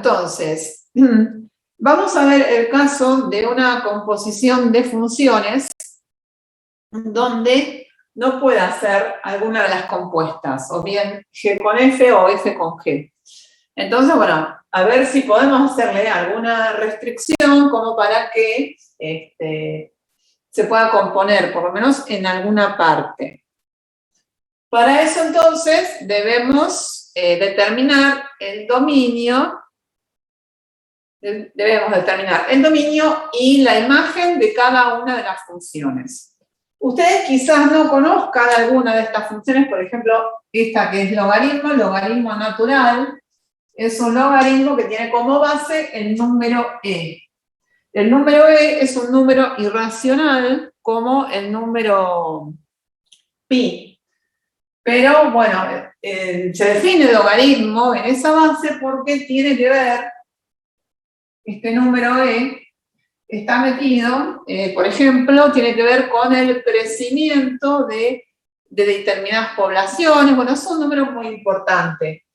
entonces, vamos a ver el caso de una composición de funciones donde no pueda ser alguna de las compuestas, o bien G con F o F con G. Entonces, bueno, a ver si podemos hacerle alguna restricción como para que se pueda componer, por lo menos en alguna parte. Para eso, entonces, debemos determinar el dominio. Debemos determinar el dominio y la imagen de cada una de las funciones. Ustedes quizás no conozcan alguna de estas funciones, por ejemplo, esta que es logaritmo natural, es un logaritmo que tiene como base el número e. El número e es un número irracional como el número pi. Pero, bueno, se define logaritmo en esa base porque tiene que ver, este número e está metido, por ejemplo, tiene que ver con el crecimiento de determinadas poblaciones. Bueno, es un número muy importante.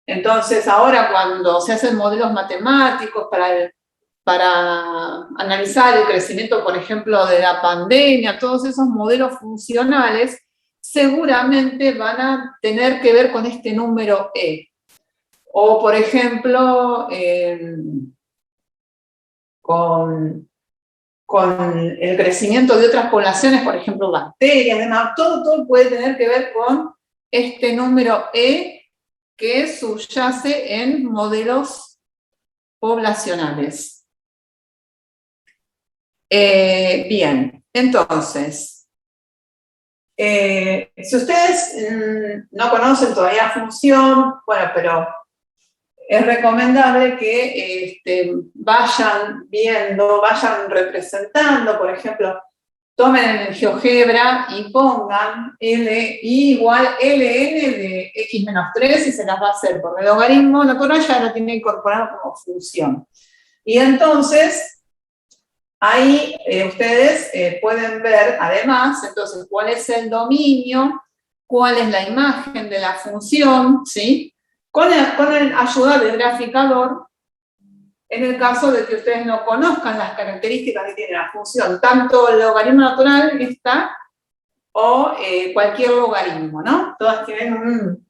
Entonces, ahora cuando se hacen modelos matemáticos para analizar el crecimiento, por ejemplo, de la pandemia, todos esos modelos funcionales seguramente van a tener que ver con este número e. O, por ejemplo, con el crecimiento de otras poblaciones, por ejemplo, bacterias, demás, todo puede tener que ver con este número e que subyace en modelos poblacionales. Bien, entonces, si ustedes no conocen todavía función, bueno, pero es recomendable que vayan viendo, vayan representando, por ejemplo, tomen el GeoGebra y pongan Li igual Ln de x menos 3 y se las va a hacer, porque el logaritmo natural ya lo tiene incorporado como función. Y entonces, ahí ustedes pueden ver, además, entonces, cuál es el dominio, cuál es la imagen de la función, ¿sí? Con el ayuda del graficador, en el caso de que ustedes no conozcan las características que tiene la función, tanto el logaritmo natural esta, o cualquier logaritmo, ¿no? Todas tienen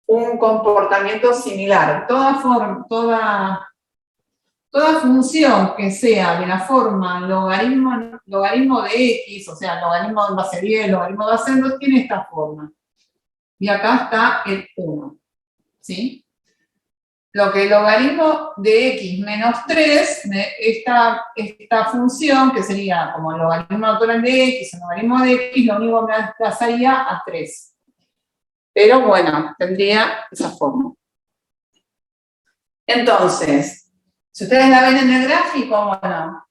un comportamiento similar. Toda función que sea de la forma logaritmo de x, o sea, logaritmo en base 10, logaritmo de base 2, tiene esta forma. Y acá está el 1. ¿Sí? Lo que el logaritmo de x menos 3, esta función, que sería como el logaritmo natural de x, el logaritmo de x, lo único que me desplazaría a 3. Pero bueno, tendría esa forma. Entonces, si ustedes la ven en el gráfico, bueno,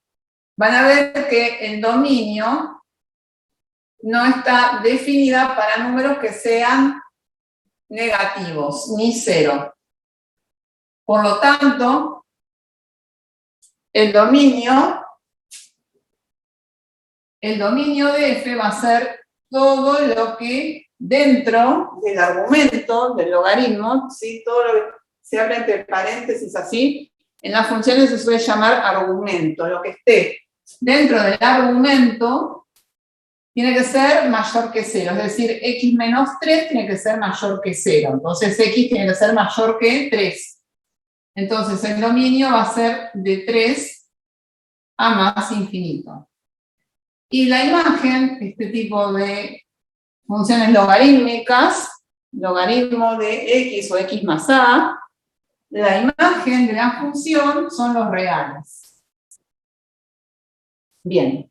van a ver que el dominio no está definida para números que sean negativos, ni 0. Por lo tanto, el dominio de f va a ser todo lo que dentro del argumento, del logaritmo, ¿sí? Todo lo que se abre entre paréntesis así, en las funciones se suele llamar argumento. Lo que esté dentro del argumento tiene que ser mayor que 0, es decir, x menos 3 tiene que ser mayor que 0. Entonces x tiene que ser mayor que 3. Entonces, el dominio va a ser de 3 a más infinito. Y la imagen, este tipo de funciones logarítmicas, logaritmo de x o x más a, la imagen de la función son los reales. Bien.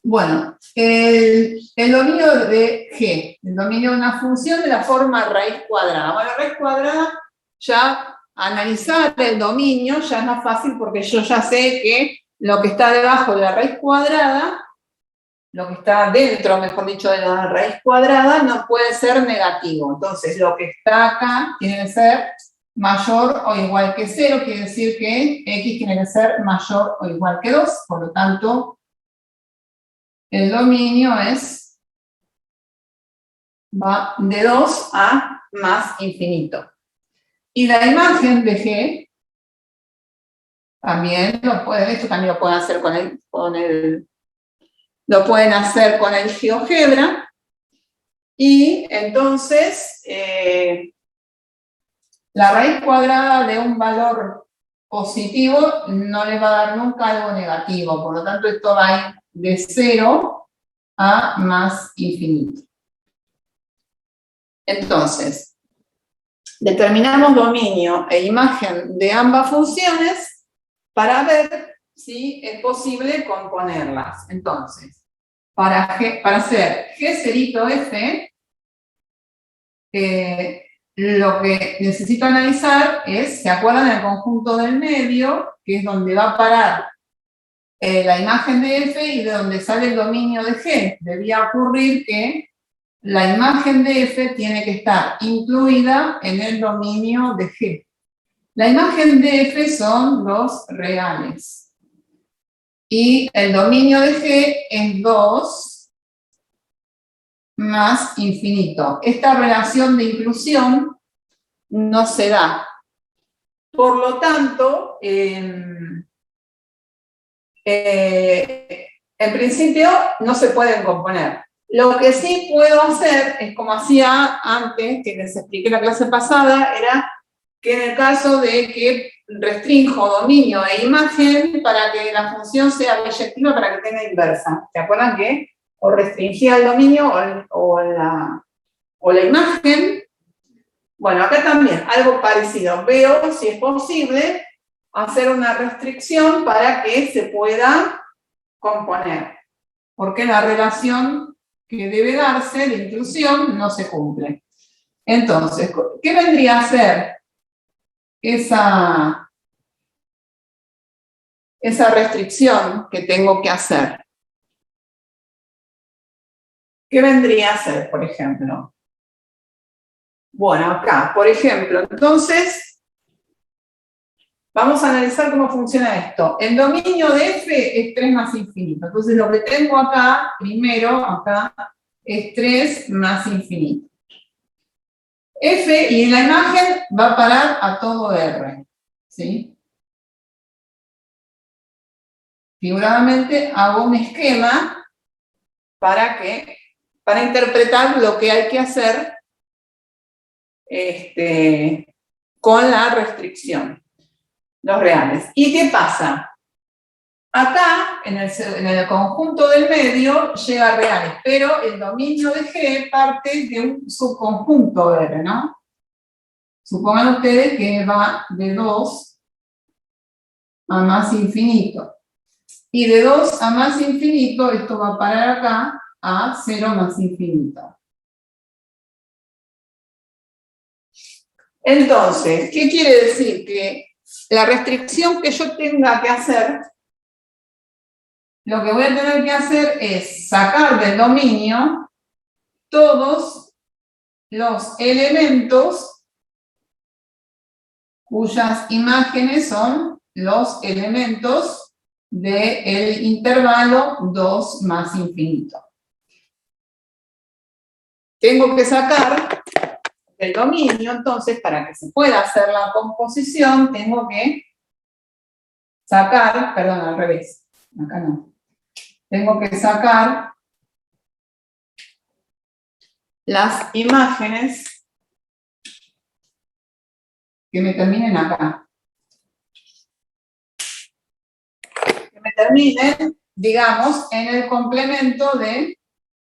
Bueno, el dominio de G, el dominio de una función de la forma raíz cuadrada. Bueno, raíz cuadrada ya... Analizar el dominio ya es más fácil porque yo ya sé que lo que está debajo de la raíz cuadrada, lo que está dentro, mejor dicho, de la raíz cuadrada, no puede ser negativo. Entonces, lo que está acá tiene que ser mayor o igual que 0, quiere decir que x tiene que ser mayor o igual que 2, por lo tanto, el dominio va de 2 a más infinito. Y la imagen de G, también esto también lo pueden hacer lo pueden hacer con el GeoGebra. Y entonces, la raíz cuadrada de un valor positivo no le va a dar nunca algo negativo, por lo tanto esto va a ir de 0 a más infinito. Entonces, determinamos dominio e imagen de ambas funciones para ver si es posible componerlas. Entonces, para hacer G cerito F, lo que necesito analizar es, ¿se acuerdan del conjunto del medio? Que es donde va a parar la imagen de F y de donde sale el dominio de G. Debía ocurrir que la imagen de F tiene que estar incluida en el dominio de G. La imagen de F son los reales. Y el dominio de G es 2 más infinito. Esta relación de inclusión no se da. Por lo tanto, en principio no se pueden componer. Lo que sí puedo hacer es, como hacía antes, que les expliqué en la clase pasada, era que en el caso de que restrinjo dominio e imagen para que la función sea biyectiva, para que tenga inversa. ¿Se acuerdan que o restringía el dominio o la imagen? Bueno, acá también, algo parecido. Veo si es posible hacer una restricción para que se pueda componer. Porque la relación que debe darse de inclusión no se cumple. Entonces, ¿qué vendría a ser esa restricción que tengo que hacer? ¿Qué vendría a ser, por ejemplo? Bueno, acá, por ejemplo, entonces, vamos a analizar cómo funciona esto. El dominio de F es 3 más infinito. Entonces, lo que tengo acá, primero, acá, es 3 más infinito. F, y en la imagen va a parar a todo R, ¿sí? Figuradamente hago un esquema para interpretar lo que hay que hacer con la restricción, los reales. ¿Y qué pasa? Acá, en el conjunto del medio, llega reales, pero el dominio de G parte de un subconjunto R, ¿no? Supongan ustedes que va de 2 a más infinito. Y de 2 a más infinito, esto va a parar acá a 0 más infinito. Entonces, ¿qué quiere decir? Que la restricción que yo tenga que hacer, lo que voy a tener que hacer es sacar del dominio todos los elementos cuyas imágenes son los elementos del intervalo 2 más infinito. Tengo que sacar del dominio, entonces, para que se pueda hacer la composición, tengo que sacar, perdón, al revés, acá no. Tengo que sacar las imágenes que me terminen acá. Que me terminen, digamos, en el complemento de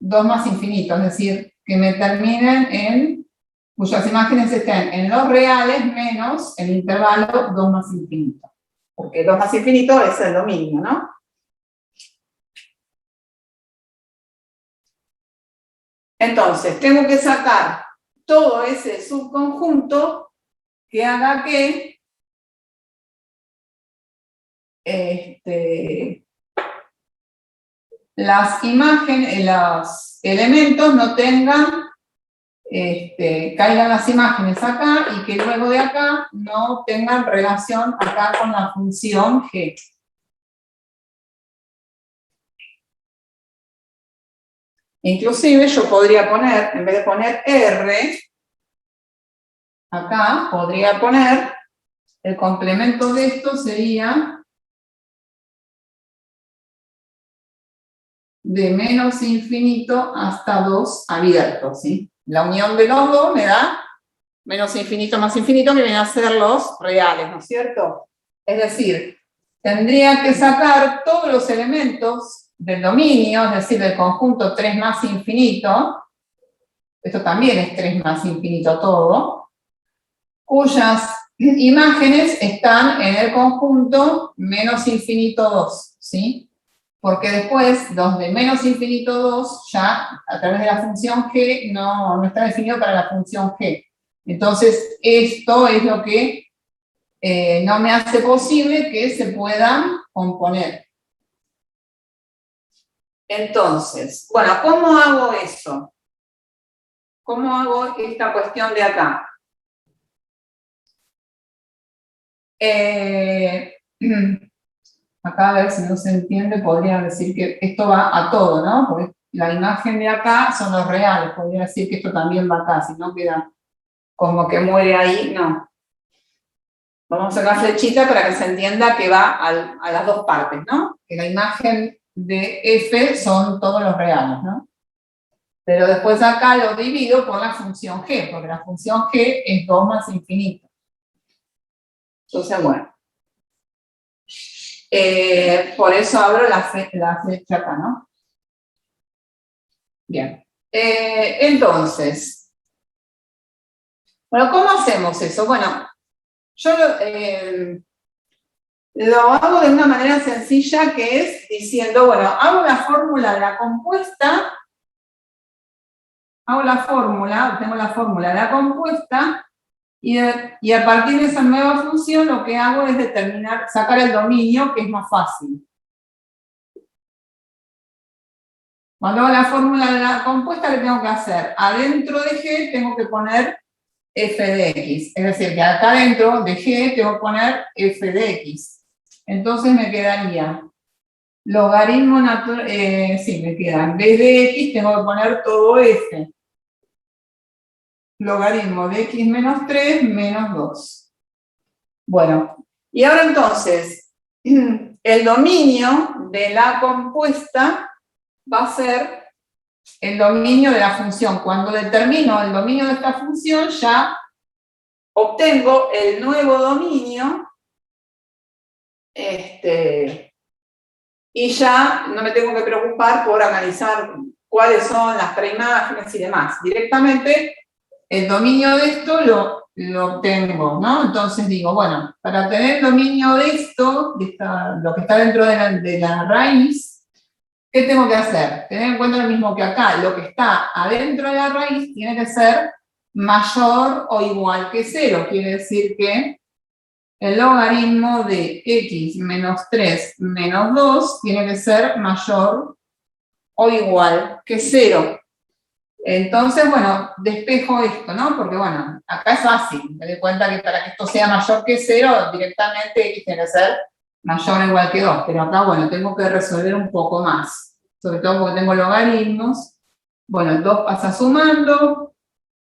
2 más infinito, es decir, que me terminen cuyas imágenes estén en los reales menos el intervalo 2 más infinito. Porque 2 más infinito es el dominio, ¿no? Entonces, tengo que sacar todo ese subconjunto que haga que las imágenes, los elementos no tengan, caigan las imágenes acá y que luego de acá no tengan relación acá con la función G. Inclusive yo podría poner, en vez de poner R, acá podría poner, el complemento de esto sería de menos infinito hasta 2 abierto, ¿sí? La unión de los dos me da menos infinito más infinito, que vienen a ser los reales, ¿no es cierto? Es decir, tendría que sacar todos los elementos del dominio, es decir, del conjunto 3 más infinito, esto también es 3 más infinito todo, cuyas imágenes están en el conjunto menos infinito 2, ¿sí? Porque después los de menos infinito 2 ya a través de la función g no está definido para la función g. Entonces esto es lo que no me hace posible que se puedan componer. Entonces, bueno, ¿cómo hago eso? ¿Cómo hago esta cuestión de acá? Acá, a ver si no se entiende, podría decir que esto va a todo, ¿no? Porque la imagen de acá son los reales, podría decir que esto también va acá, si no queda como que muere ahí, no. Vamos a sacar flechita para que se entienda que va a las dos partes, ¿no? Que la imagen de F son todos los reales, ¿no? Pero después acá lo divido por la función G, porque la función G es 2 más infinito. Entonces, bueno. Por eso abro la flecha acá, ¿no? Bien. Entonces, bueno, ¿cómo hacemos eso? Bueno, yo lo hago de una manera sencilla, que es diciendo, bueno, hago la fórmula de la compuesta, tengo la fórmula de la compuesta, y a partir de esa nueva función lo que hago es sacar el dominio, que es más fácil. Cuando hago la fórmula de la compuesta, ¿qué tengo que hacer? Adentro de G tengo que poner f de x. Es decir, que acá dentro de G tengo que poner f de x. Entonces me quedaría logaritmo natural, sí, me queda, en vez de x tengo que poner todo f. Logaritmo de x menos 3 menos 2. Bueno, y ahora entonces, el dominio de la compuesta va a ser el dominio de la función. Cuando determino el dominio de esta función, ya obtengo el nuevo dominio, y ya no me tengo que preocupar por analizar cuáles son las preimágenes y demás. Directamente, el dominio de esto lo obtengo, ¿no? Entonces digo, bueno, para obtener el dominio de esto, lo que está dentro de la raíz, ¿qué tengo que hacer? Tener en cuenta lo mismo que acá, lo que está adentro de la raíz tiene que ser mayor o igual que 0. Quiere decir que el logaritmo de x menos 3 menos 2 tiene que ser mayor o igual que 0. Entonces, bueno, despejo esto, ¿no? Porque, bueno, acá es fácil. Me doy cuenta que para que esto sea mayor que 0, directamente x tiene que ser mayor o igual que 2. Pero acá, bueno, tengo que resolver un poco más. Sobre todo porque tengo logaritmos. Bueno, el 2 pasa sumando.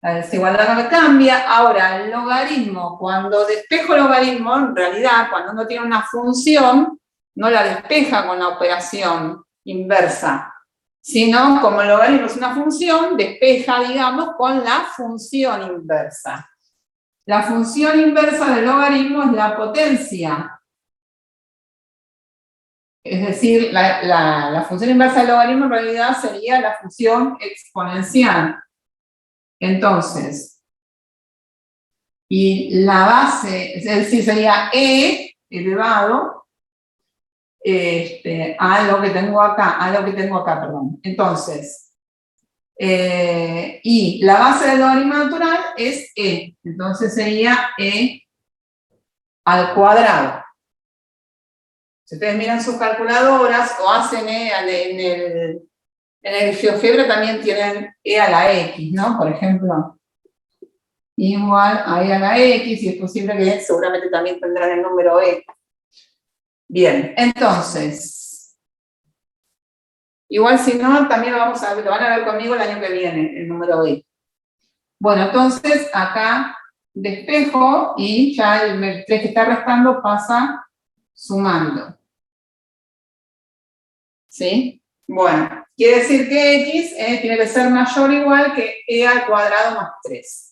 La desigualdad no cambia. Ahora, el logaritmo, cuando despejo el logaritmo, en realidad, cuando uno tiene una función, no la despeja con la operación inversa, sino como el logaritmo es una función, despeja, digamos, con la función inversa. La función inversa del logaritmo es la potencia. Es decir, la función inversa del logaritmo en realidad sería la función exponencial. Entonces, y la base, es decir, sería e elevado a lo que tengo acá, perdón. Entonces, y la base del logaritmo natural es e, entonces sería e al cuadrado. Si ustedes miran sus calculadoras o hacen en el GeoGebra también tienen e a la x, ¿no? Por ejemplo, igual a e a la x, y es posible que seguramente también tendrán el número e. Bien, entonces, igual si no, también lo van a ver conmigo el año que viene, el número e. Bueno, entonces acá despejo y ya el 3 que está restando pasa sumando. ¿Sí? Bueno, quiere decir que x tiene que ser mayor o igual que e al cuadrado más 3.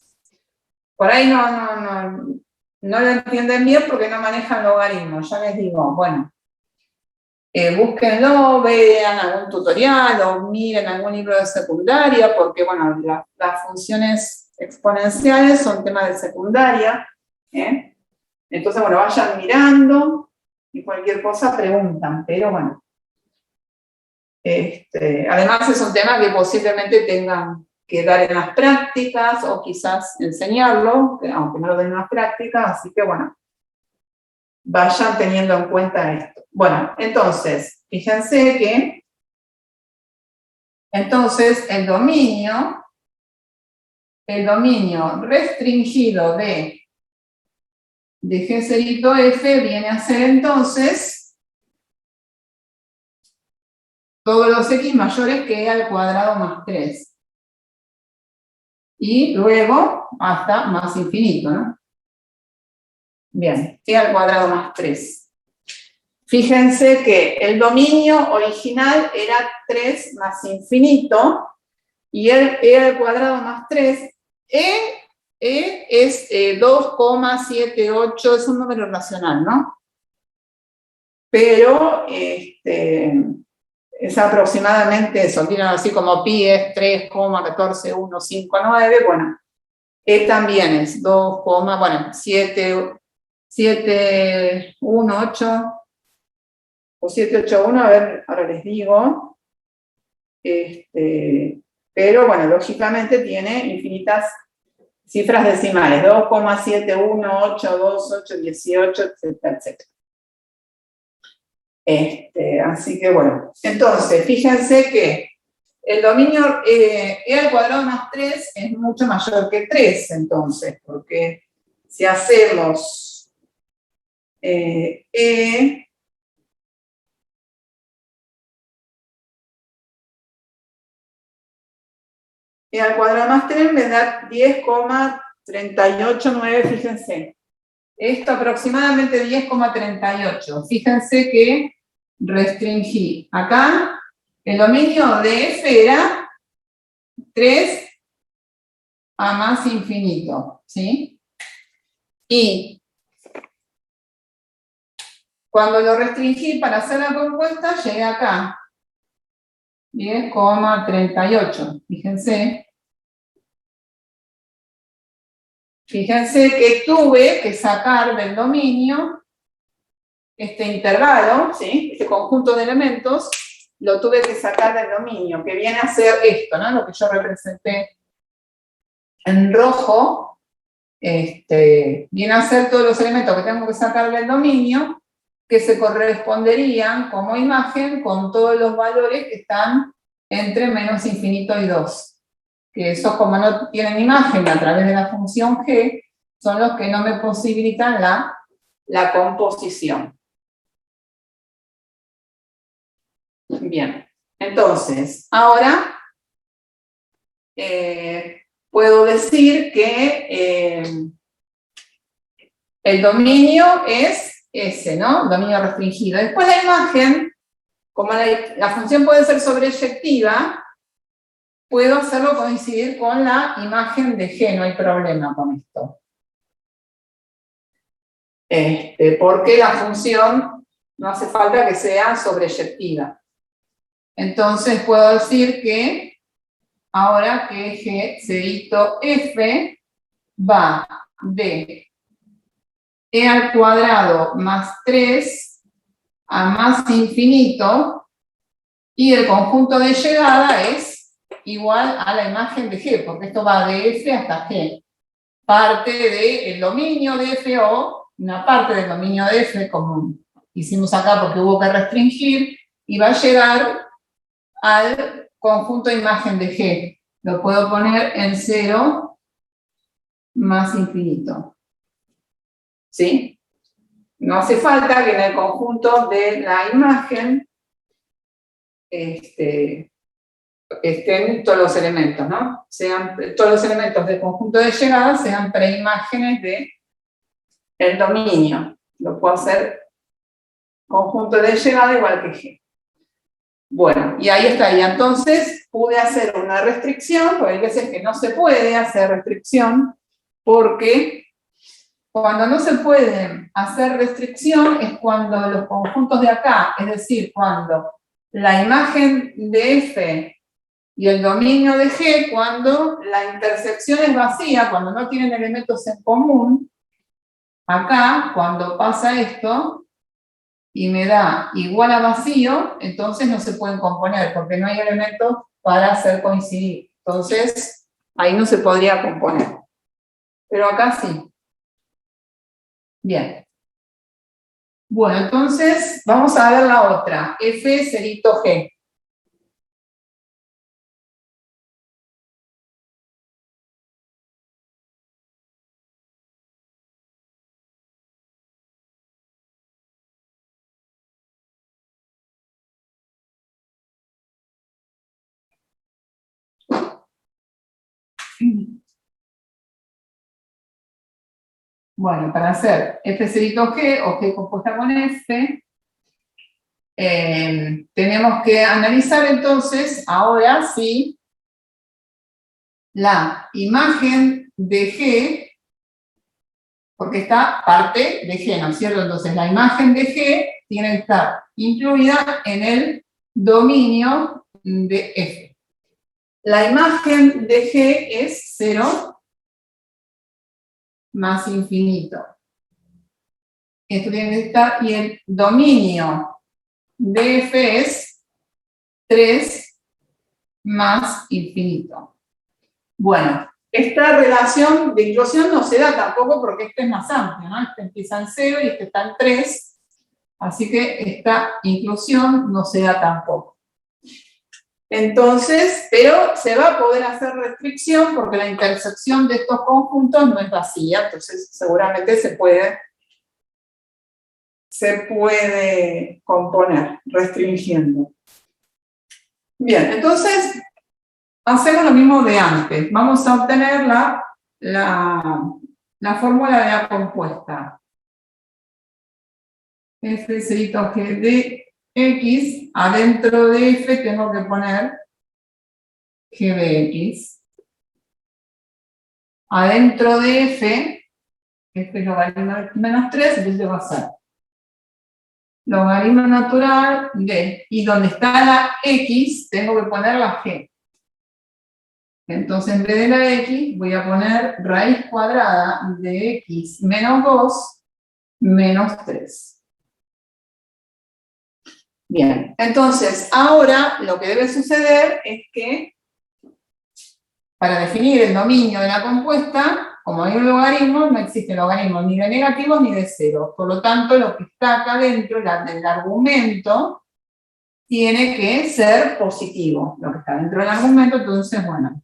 Por ahí no lo entienden bien porque no manejan logaritmos. Ya les digo, bueno, búsquenlo, vean algún tutorial o miren algún libro de secundaria, porque bueno, las funciones exponenciales son temas de secundaria. Entonces, bueno, vayan mirando y cualquier cosa preguntan, pero bueno. Además es un tema que posiblemente tengan que dar en las prácticas o quizás enseñarlo, aunque no lo den en las prácticas, así que bueno, vayan teniendo en cuenta esto. Bueno, entonces, fíjense que entonces el dominio restringido de G cerito F viene a ser entonces todos los x mayores que e al cuadrado más 3. Y luego hasta más infinito, ¿no? Bien, e al cuadrado más 3. Fíjense que el dominio original era 3 más infinito, y el e al cuadrado más 3, es 2,78, es un número racional, ¿no? Pero es aproximadamente eso, miren así como pi es 3,14159, bueno, e también es 718 o 781, a ver, ahora les digo. Pero bueno, lógicamente tiene infinitas cifras decimales, 2,7182818, etcétera, etcétera. Así que bueno, entonces, fíjense que el dominio e al cuadrado más 3 es mucho mayor que 3, entonces, porque si hacemos e al cuadrado más 3 me da 10,389, fíjense. Esto aproximadamente 10,38. Fíjense que restringí. Acá el dominio de F era 3 a más infinito, ¿sí? Y cuando lo restringí para hacer la compuesta, llegué acá. 10,38. Fíjense. Fíjense que tuve que sacar del dominio este intervalo, ¿sí? Este conjunto de elementos, lo tuve que sacar del dominio, que viene a ser esto, ¿no? Lo que yo representé en rojo, viene a ser todos los elementos que tengo que sacar del dominio, que se corresponderían como imagen con todos los valores que están entre menos infinito y 2. Que esos, como no tienen imagen a través de la función g, son los que no me posibilitan la composición. Bien, entonces, ahora puedo decir que el dominio es ese, ¿no? Dominio restringido. Después la imagen, como la función puede ser sobreyectiva, puedo hacerlo coincidir con la imagen de G, no hay problema con esto. Porque la función no hace falta que sea sobreyectiva. Entonces puedo decir que ahora que G cerito F va de e al cuadrado más 3 a más infinito, y el conjunto de llegada es igual a la imagen de G, porque esto va de F hasta G. Parte del dominio de F o una parte del dominio de F, como hicimos acá porque hubo que restringir, y va a llegar al conjunto de imagen de G. Lo puedo poner en 0 más infinito. ¿Sí? No hace falta que en el conjunto de la imagen estén todos los elementos, ¿no? Sean todos los elementos del conjunto de llegada sean preimágenes del dominio. Lo puedo hacer conjunto de llegada igual que G. Bueno, y ahí está. Y entonces pude hacer una restricción, porque hay veces que no se puede hacer restricción, porque cuando no se puede hacer restricción es cuando los conjuntos de acá, es decir, cuando la imagen de F y el dominio de G, cuando la intersección es vacía, cuando no tienen elementos en común, acá, cuando pasa esto, y me da igual a vacío, entonces no se pueden componer, porque no hay elementos para hacer coincidir. Entonces, ahí no se podría componer. Pero acá sí. Bien. Bueno, entonces, vamos a ver la otra. F cerito G. Bueno, para hacer F cerito G o G compuesta con F, tenemos que analizar entonces ahora si la imagen de G, porque está parte de G, ¿no es cierto? Entonces la imagen de G tiene que estar incluida en el dominio de F. La imagen de G es 0 más infinito. Esto tiene que estar, y el dominio de F es 3 más infinito. Bueno, esta relación de inclusión no se da tampoco porque este es más amplio, ¿no? Este empieza en 0 y este está en 3, así que esta inclusión no se da tampoco. Entonces, pero se va a poder hacer restricción porque la intersección de estos conjuntos no es vacía, entonces seguramente se puede componer restringiendo. Bien, entonces hacemos lo mismo de antes. Vamos a obtener la fórmula de la compuesta. F cerito G de X, adentro de F tengo que poner G de X. Adentro de F, este es logaritmo de menos 3, entonces va a ser logaritmo natural de, y donde está la X, tengo que poner la G. Entonces, en vez de la X, voy a poner raíz cuadrada de X menos 2 menos 3. Bien, entonces, ahora lo que debe suceder es que para definir el dominio de la compuesta, como hay un logaritmo, no existe logaritmo ni de negativos ni de cero. Por lo tanto, lo que está acá dentro del argumento tiene que ser positivo. Lo que está dentro del argumento, entonces, bueno,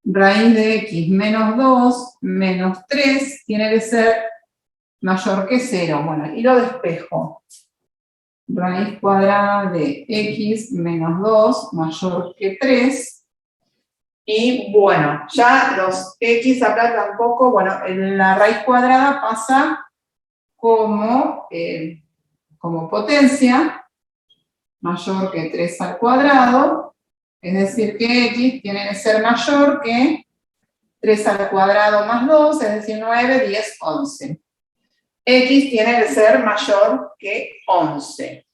raíz de X menos 2 menos 3 tiene que ser mayor que 0. Bueno, y lo despejo. Raíz cuadrada de X menos 2 mayor que 3. Y bueno, ya los X acá tampoco, bueno, la raíz cuadrada pasa como potencia mayor que 3 al cuadrado, es decir que X tiene que ser mayor que 3 al cuadrado más 2, es decir, 9, 10, 11. X tiene que ser mayor que 11.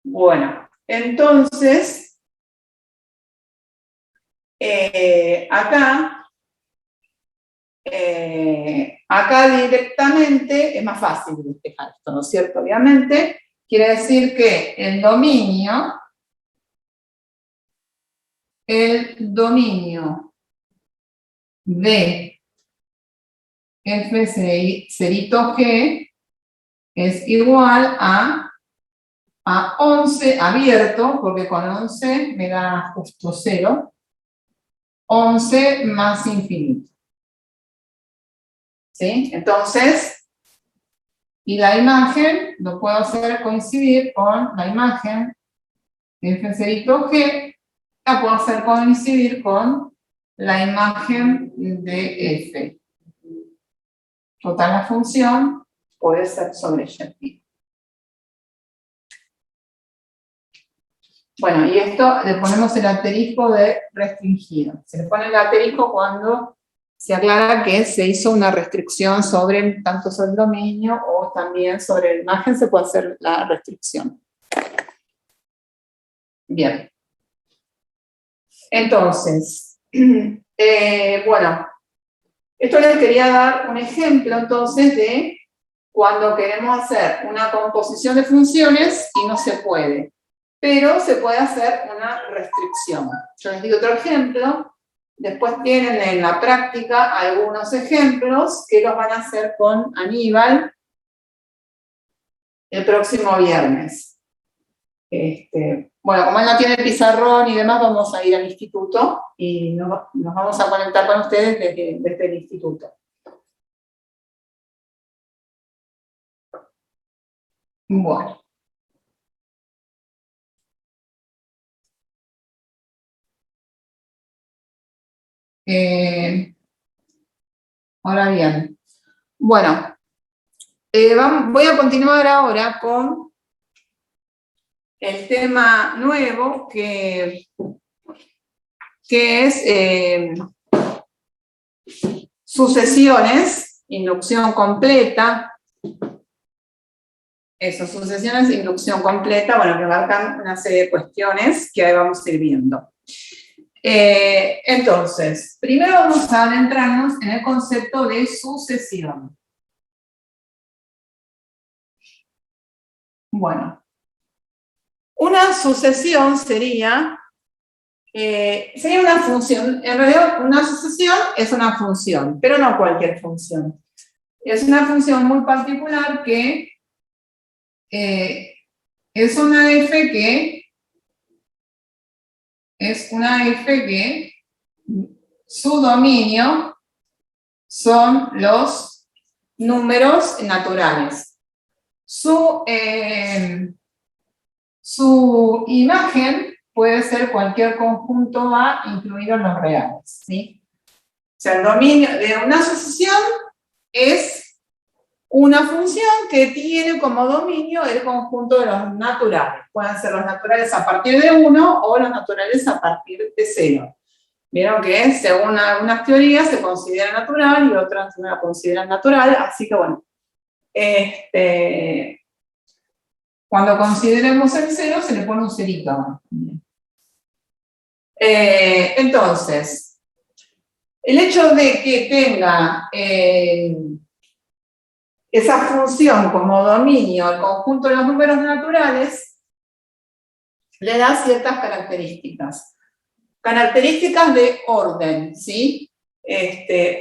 Bueno, entonces, acá directamente es más fácil despejar esto, ¿no es cierto? Obviamente, quiere decir que el dominio de F cerito G es igual a 11 abierto, porque con 11 me da justo 0, 11 más infinito. ¿Sí? Entonces, y la imagen lo puedo hacer coincidir con la imagen F cerito G la puedo hacer coincidir con la imagen de f. Total, la función puede ser sobreyectiva. Bueno, y esto le ponemos el asterisco de restringido. Se le pone el asterisco cuando se aclara que se hizo una restricción tanto sobre el dominio o también sobre la imagen se puede hacer la restricción. Bien. Entonces, bueno, esto les quería dar un ejemplo entonces de cuando queremos hacer una composición de funciones y no se puede, pero se puede hacer una restricción. Yo les digo otro ejemplo, después tienen en la práctica algunos ejemplos que los van a hacer con Aníbal el próximo viernes. Bueno, como él no tiene el pizarrón y demás, vamos a ir al instituto y nos vamos a conectar con ustedes desde el instituto. Bueno. Ahora bien. Bueno, voy a continuar ahora con el tema nuevo que es sucesiones, inducción completa. Eso, sucesiones, inducción completa, bueno, que abarcan una serie de cuestiones que ahí vamos a ir viendo. Entonces, primero vamos a adentrarnos en el concepto de sucesión. Bueno, una sucesión sería una función. En realidad, una sucesión es una función, pero no cualquier función. Es una función muy particular que es una f que su dominio son los números naturales. Su imagen puede ser cualquier conjunto A, incluidos los reales, ¿sí? O sea, el dominio de una sucesión es una función que tiene como dominio el conjunto de los naturales. Pueden ser los naturales a partir de 1 o los naturales a partir de 0. Vieron que según algunas teorías se considera natural y otras no la consideran natural, así que bueno, cuando consideremos el 0 se le pone un cerito. Entonces, el hecho de que tenga esa función como dominio el conjunto de los números naturales le da ciertas características. Características de orden, ¿sí?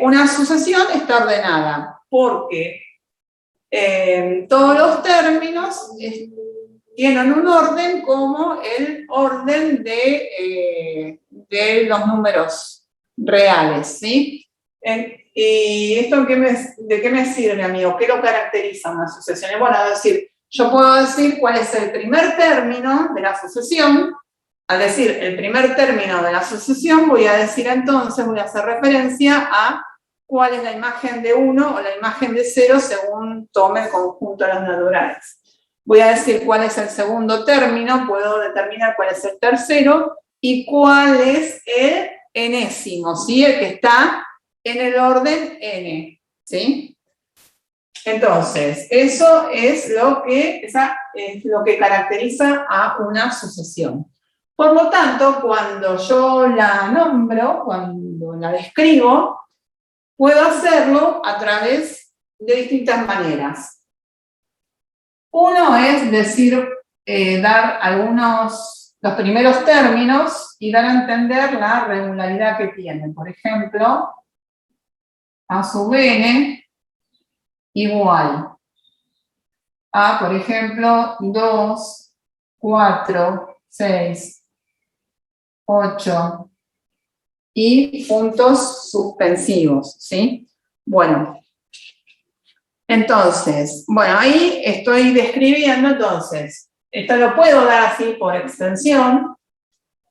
Una sucesión está ordenada porque todos los términos tienen un orden como el orden de los números reales, ¿sí? ¿Y esto de qué me sirve, amigo? ¿Qué lo caracteriza una sucesión? Bueno, es decir, yo puedo decir cuál es el primer término de la sucesión. Al decir el primer término de la sucesión, voy a decir entonces, voy a hacer referencia a cuál es la imagen de 1 o la imagen de 0 según tome el conjunto de los naturales. Voy a decir cuál es el segundo término, puedo determinar cuál es el tercero y cuál es el enésimo, ¿sí? El que está en el orden n, ¿sí? Entonces, eso es lo que caracteriza a una sucesión. Por lo tanto, cuando yo la nombro, cuando la describo, puedo hacerlo a través de distintas maneras. Uno es decir, dar los primeros términos y dar a entender la regularidad que tienen. Por ejemplo, A sub n igual a, por ejemplo, 2, 4, 6, 8 y puntos suspensivos, ¿sí? Bueno, entonces, ahí estoy describiendo, entonces, esto lo puedo dar así por extensión,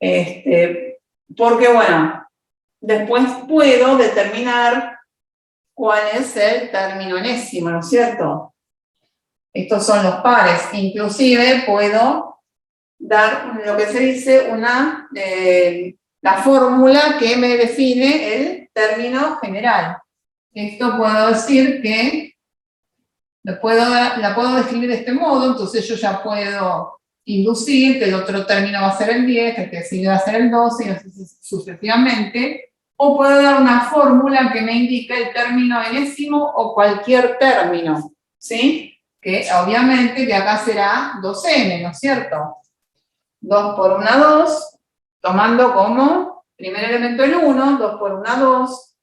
Porque, bueno, después puedo determinar cuál es el término enésimo, ¿no es cierto? Estos son los pares. Inclusive puedo dar lo que se dice la fórmula que me define el término general. Esto puedo decir que la puedo describir de este modo, entonces yo ya puedo inducir que el otro término va a ser el 10, que el que sigue va a ser el 12, y así sucesivamente. O puedo dar una fórmula que me indique el término enésimo o cualquier término, ¿sí? Que obviamente que acá será 2n, ¿no es cierto? 2 por 1, 2, tomando como primer elemento el 1, 2 por 1, 2,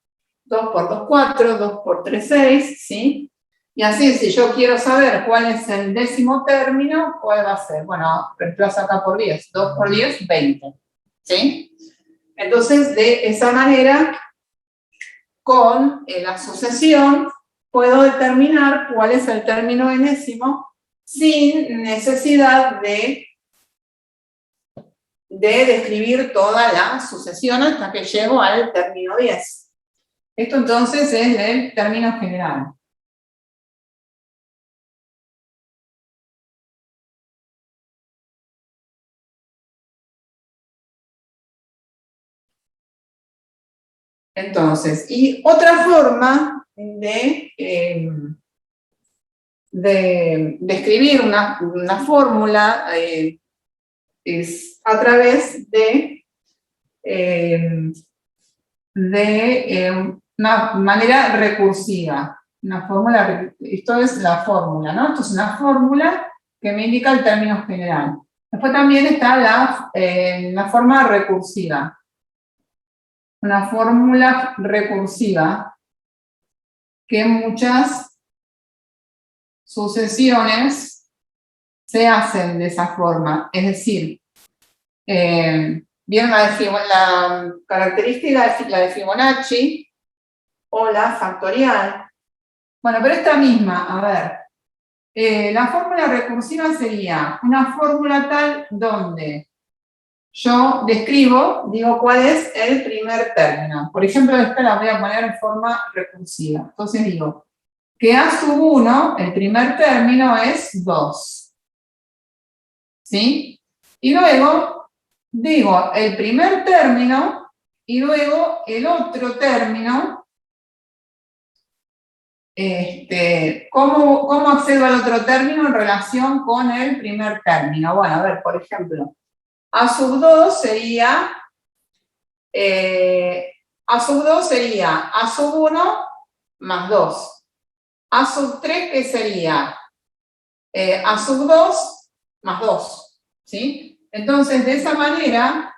2 por 2, 4, 2 por 3, 6, ¿sí? Y así, si yo quiero saber cuál es el décimo término, ¿cuál va a ser? Bueno, reemplazo acá por 10. 2 por 10, 20. ¿Sí? Entonces, de esa manera, con la sucesión, puedo determinar cuál es el término enésimo sin necesidad de describir toda la sucesión hasta que llego al término 10. Esto entonces es el término general. Entonces, y otra forma de escribir una fórmula es a través de una manera recursiva. Una fórmula, esto es la fórmula, ¿no? Esto es una fórmula que me indica el término general. Después también está la forma recursiva. Una fórmula recursiva que muchas sucesiones se hacen de esa forma. Es decir, ¿vieron la característica, la de Fibonacci o la factorial? Bueno, pero esta misma, a ver, la fórmula recursiva sería una fórmula tal donde yo describo, digo cuál es el primer término. Por ejemplo, esta la voy a poner en forma recursiva. Entonces digo que A sub 1, el primer término es 2. ¿Sí? Y luego digo el primer término y luego el otro término. ¿Cómo accedo al otro término en relación con el primer término? Bueno, a ver, por ejemplo, A sub 2 sería A sub 2 sería A sub 1 más 2. A sub 3, ¿qué sería? A sub 2 más 2. ¿Sí? Entonces, de esa manera,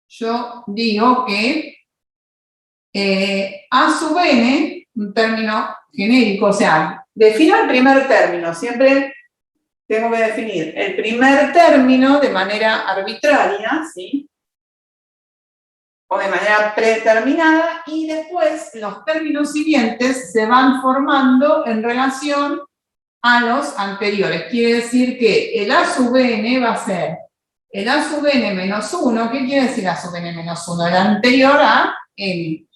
yo digo que A sub n, un término genérico, o sea, defino el primer término, siempre tengo que definir el primer término de manera arbitraria, ¿sí? O de manera predeterminada, y después los términos siguientes se van formando en relación a los anteriores. Quiere decir que el A sub n va a ser el A sub n menos 1. ¿Qué quiere decir A sub n menos 1? El anterior a n.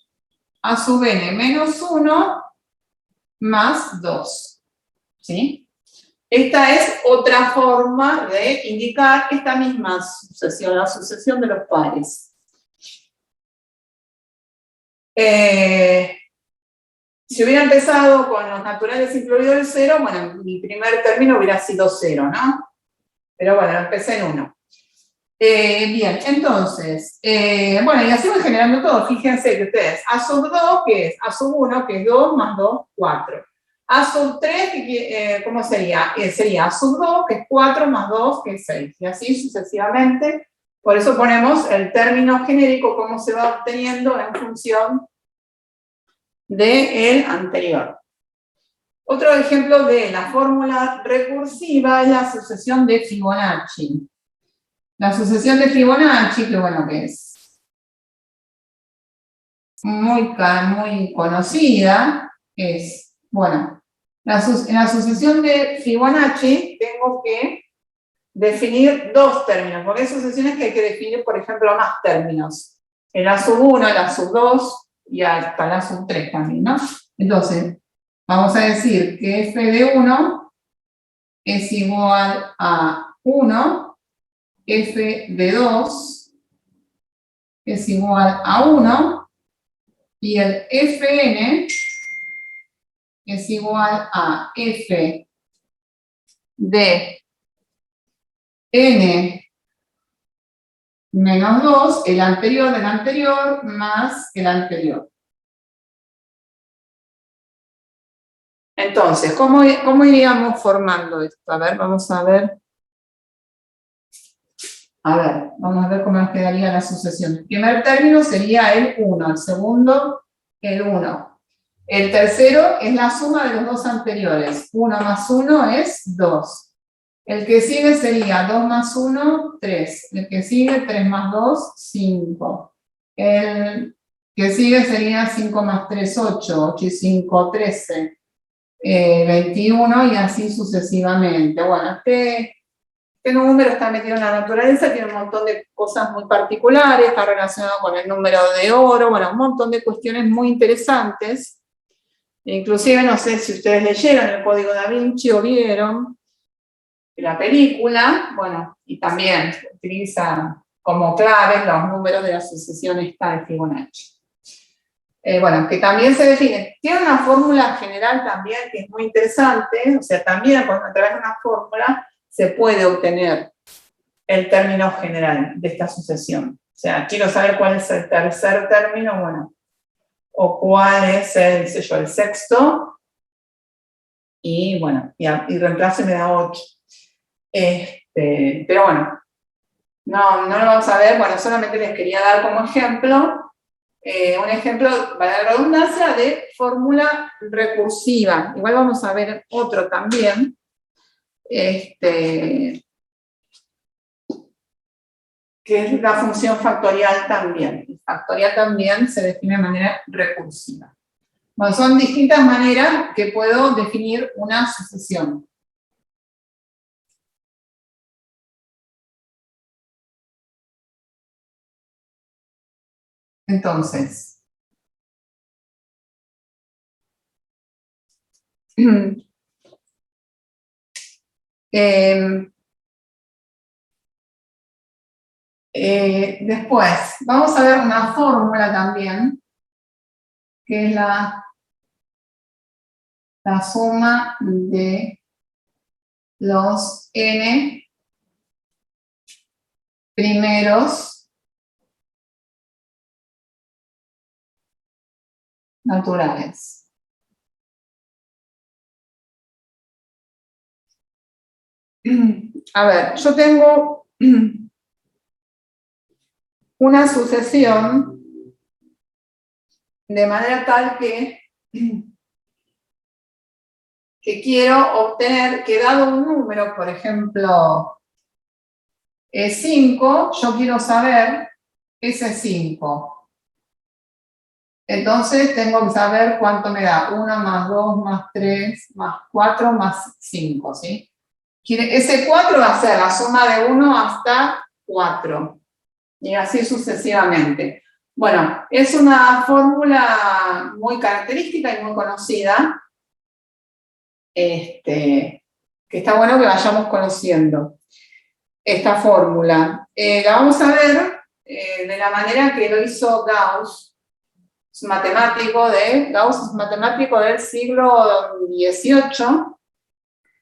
A sub n menos 1 más 2. ¿Sí? Esta es otra forma de indicar esta misma sucesión, la sucesión de los pares. Si hubiera empezado con los naturales incluido el 0, bueno, mi primer término hubiera sido 0, ¿no? Pero bueno, empecé en 1. Bien, entonces, bueno, y así voy generando todo. Fíjense que ustedes, A sub 2, que es A sub 1, que es 2 más 2, 4. A sub 3, ¿cómo sería? Sería A sub 2, que es 4 más 2, que es 6. Y así sucesivamente. Por eso ponemos el término genérico, cómo se va obteniendo en función del anterior. Otro ejemplo de la fórmula recursiva es la sucesión de Fibonacci. La sucesión de Fibonacci, que bueno, que es muy conocida, en la sucesión de Fibonacci tengo que definir dos términos, porque hay sucesiones que hay que definir, por ejemplo, más términos. El A1, el A2 y hasta el A3 también, ¿no? Entonces, vamos a decir que f de 1 es igual a 1, f de 2 es igual a 1, y el fn es igual a f de n menos 2, el anterior del anterior, más el anterior. Entonces, ¿cómo iríamos formando esto? A ver, vamos a ver. Vamos a ver cómo nos quedaría la sucesión. El primer término sería el 1, el segundo, el 1. El tercero es la suma de los dos anteriores. 1 más 1 es 2. El que sigue sería 2 más 1, 3. El que sigue, 3 más 2, 5. El que sigue sería 5 más 3, 8. 8 y 5, 13. 21 y así sucesivamente. Bueno, este número está metido en la naturaleza, tiene un montón de cosas muy particulares, está relacionado con el número de oro, bueno, un montón de cuestiones muy interesantes. Inclusive, no sé si ustedes leyeron el Código Da Vinci o vieron la película, bueno, y también utiliza como claves los números de la sucesión esta de Fibonacci. Bueno, que también se define. Tiene una fórmula general también que es muy interesante, o sea, también a través de una fórmula se puede obtener el término general de esta sucesión. O sea, quiero saber cuál es el tercer término, bueno, o cuál es el sexto, y bueno, y reemplazo y me da 8. Pero bueno, no lo vamos a ver, bueno, solamente les quería dar como ejemplo, un ejemplo, para la redundancia, de fórmula recursiva. Igual vamos a ver otro también, que es la función factorial también. El factorial también se define de manera recursiva. Bueno, son distintas maneras que puedo definir una sucesión. Entonces, después, vamos a ver una fórmula también, que es la suma de los n primeros naturales. A ver, yo tengo una sucesión de manera tal que quiero obtener, que dado un número, por ejemplo, 5, yo quiero saber ese 5. Entonces tengo que saber cuánto me da 1 más 2 más 3 más 4 más 5, ¿sí? Ese 4 va a ser la suma de 1 hasta 4. Y así sucesivamente. Bueno, es una fórmula muy característica y muy conocida, que está bueno que vayamos conociendo esta fórmula. La vamos a ver de la manera que lo hizo Gauss. Gauss es matemático del siglo XVIII.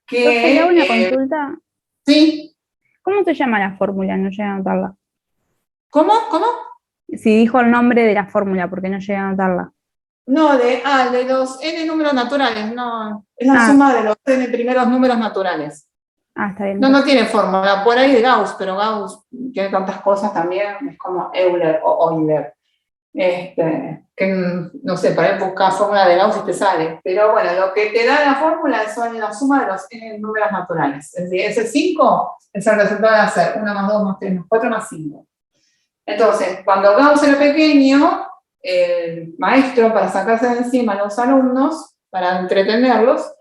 ¿Te hago una consulta? Sí. ¿Cómo se llama la fórmula? No llegué a anotarla. ¿Cómo? Si dijo el nombre de la fórmula, porque no llegué a anotarla. No, de los n números naturales, no. Es la suma de los n primeros números naturales. Está bien. No tiene fórmula, por ahí de Gauss, pero Gauss tiene tantas cosas también, es como Euler o Euler. Que no sé, para buscar fórmula de Gauss y te sale. Pero bueno, lo que te da la fórmula son la suma de los n números naturales. Es decir, ese 5 es el resultado de hacer 1 más 2 más 3 más 4 más 5. Entonces, cuando Gauss era pequeño, el maestro, para sacarse de encima a los alumnos, para entretenerlos,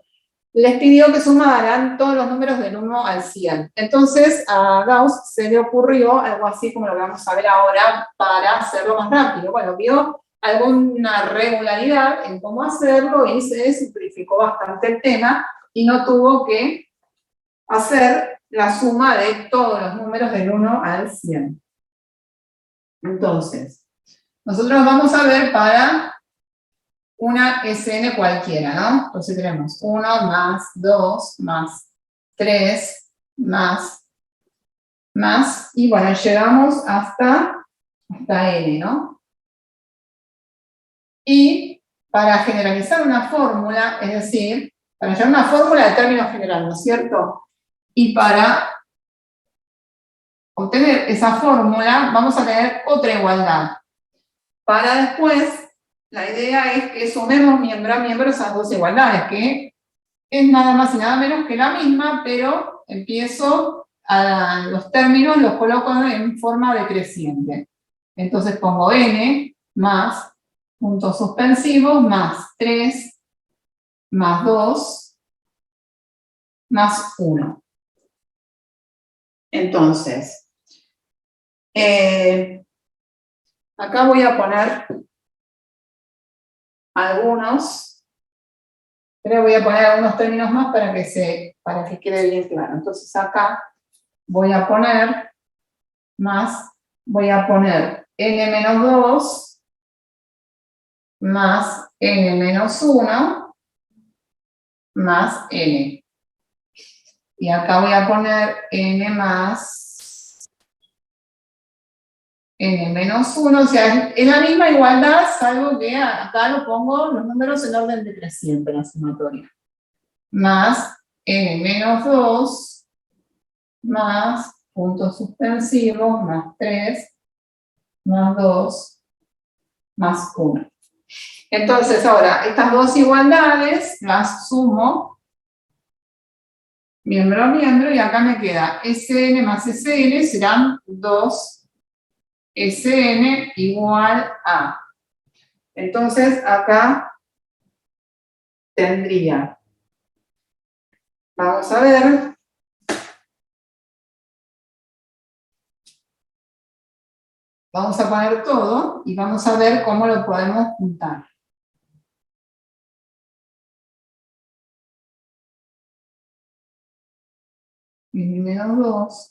les pidió que sumaran todos los números del 1 al 100. Entonces a Gauss se le ocurrió algo así como lo que vamos a ver ahora para hacerlo más rápido. Bueno, vio alguna regularidad en cómo hacerlo y se simplificó bastante el tema y no tuvo que hacer la suma de todos los números del 1 al 100. Entonces, nosotros vamos a ver para una SN cualquiera, ¿no? Entonces tenemos 1 más 2 más 3 más, y bueno, llegamos hasta N, ¿no? Y para generalizar una fórmula, es decir, para hallar una fórmula de término general, ¿no es cierto? Y para obtener esa fórmula vamos a tener otra igualdad. Para después, la idea es que sumemos miembro a miembro esas dos igualdades, que es nada más y nada menos que la misma, pero empiezo a los términos, los coloco en forma decreciente. Entonces pongo n más puntos suspensivos más 3 más 2 más 1. Entonces, acá voy a poner algunos, pero voy a poner algunos términos más para que quede bien claro. Entonces acá voy a poner más, voy a poner n menos 2 más n menos 1 más n. Y acá voy a poner n más n menos 1, o sea, es la misma igualdad, salvo que acá lo pongo los números en orden decreciente en la sumatoria. Más n menos 2 más puntos suspensivos más 3 más 2 más 1. Entonces ahora, estas dos igualdades las sumo miembro a miembro y acá me queda Sn más Sn serán 2 Sn igual a. Entonces acá tendría, vamos a ver, vamos a poner todo y vamos a ver cómo lo podemos juntar. N menos 2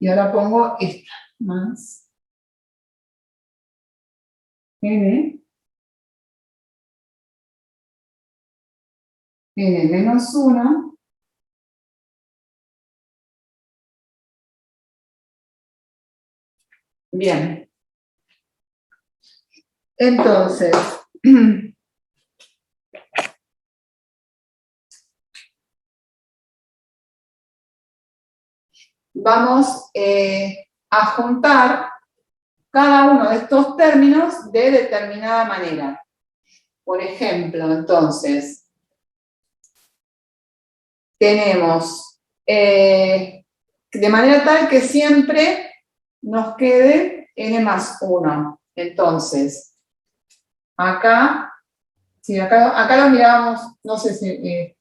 y ahora pongo esta, más n menos 1 bien. Entonces, vamos a juntar cada uno de estos términos de determinada manera. Por ejemplo, entonces, tenemos de manera tal que siempre nos quede n más 1. Entonces, acá, sí, acá lo mirábamos, no sé si,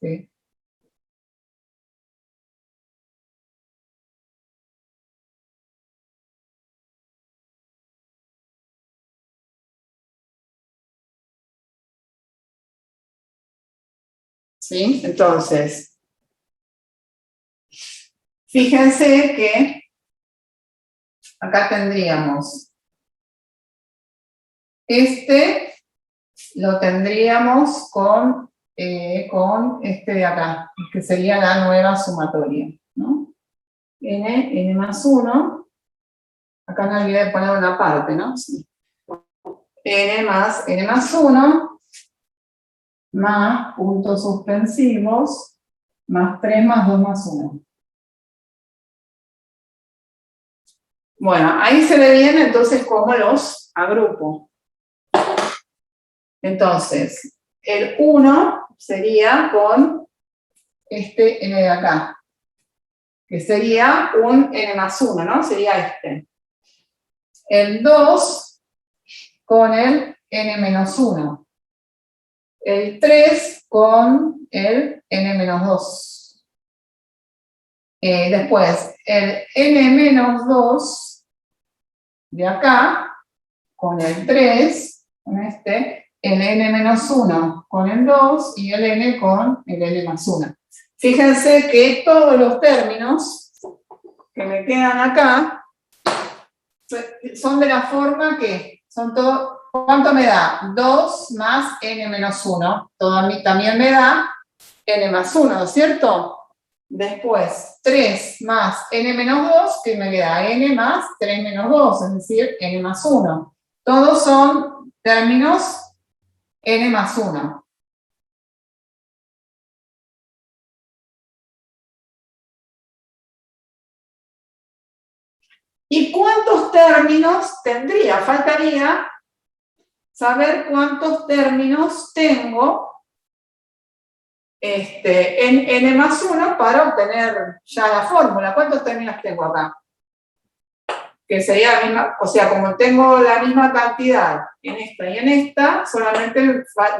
¿sí? Entonces, fíjense que acá tendríamos lo tendríamos con este de acá, que sería la nueva sumatoria, ¿no? N más 1, acá no olvidé de poner una parte, ¿no? Sí. N más 1, más puntos suspensivos, más 3 más 2 más 1. Bueno, ahí se ve bien entonces cómo los agrupo. Entonces, el 1 sería con este n de acá, que sería un n más 1, ¿no? Sería este. El 2 con el n-1. El 3 con el n-2. Después, el n-2 de acá, con el 3, con este, el n-1 con el 2 y el n con el n+1. Fíjense que todos los términos que me quedan acá son de la forma que son todos. ¿Cuánto me da? 2 más n-1. También me da n+1, ¿no es cierto? Después, 3 más n-2, que me queda n más 3 menos 2, es decir, n+1. Todos son términos n+1. ¿Y cuántos términos tendría? Faltaría saber cuántos términos tengo en n+1 para obtener ya la fórmula. ¿Cuántos términos tengo acá? Que sería la misma, o sea, como tengo la misma cantidad en esta y en esta, solamente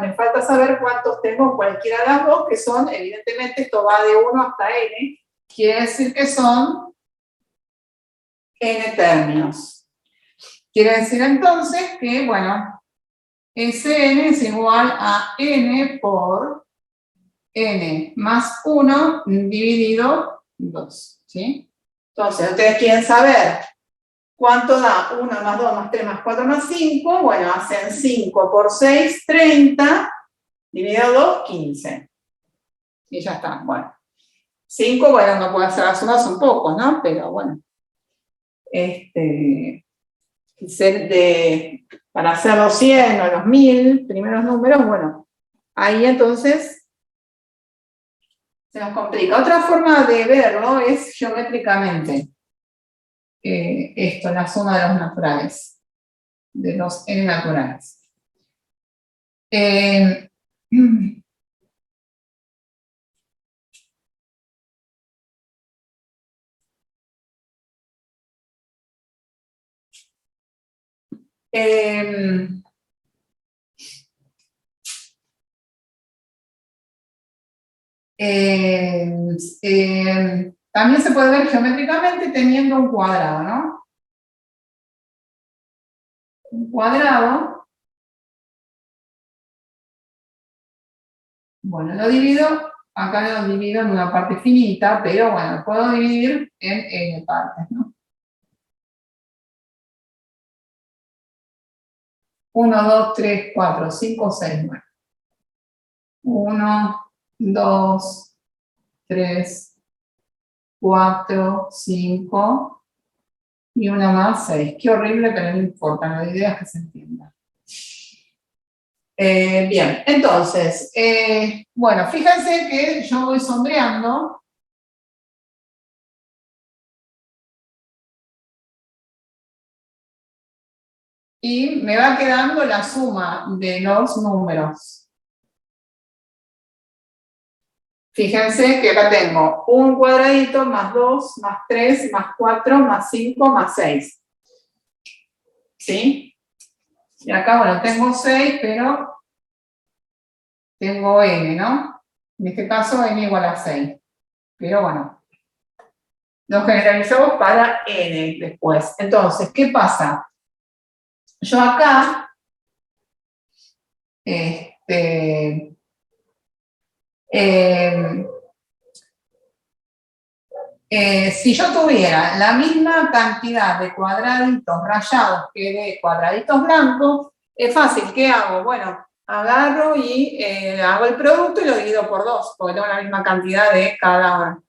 me falta saber cuántos tengo en cualquiera de las dos, que son, evidentemente, esto va de 1 hasta n, quiere decir que son n términos. Quiere decir entonces que, bueno, Sn es igual a n por n más 1 dividido 2, ¿sí? Entonces, ustedes quieren saber cuánto da 1 más 2 más 3 más 4 más 5. Bueno, hacen 5 por 6, 30, dividido 2, 15. Y ya está, bueno. 5, bueno, no puedo hacer las sumas, son pocos, ¿no? Pero bueno. Para hacer los 100 o los 1000 primeros números, bueno, ahí entonces se nos complica. Otra forma de verlo es geométricamente. La suma de los naturales, de los n naturales. También se puede ver geométricamente teniendo un cuadrado, ¿no? Un cuadrado. Bueno, lo divido, acá lo divido en una parte finita, pero bueno, lo puedo dividir en n partes, ¿no? 1, 2, 3, 4, 5, 6, bueno. 1, 2, 3, 4, 5 y una más, 6. Qué horrible, pero no importa, la idea es que se entienda. Bien, entonces, bueno, fíjense que yo voy sombreando. Y me va quedando la suma de los números. Fíjense que acá tengo un cuadradito más 2, más 3, más 4, más 5, más 6. ¿Sí? Y acá, bueno, tengo 6, pero tengo n, ¿no? En este caso, n igual a 6. Pero bueno, lo generalizamos para n después. Entonces, ¿qué pasa? Yo acá, si yo tuviera la misma cantidad de cuadraditos rayados que de cuadraditos blancos, es fácil, ¿qué hago? Bueno, agarro y hago el producto y lo divido por 2, porque tengo la misma cantidad de cada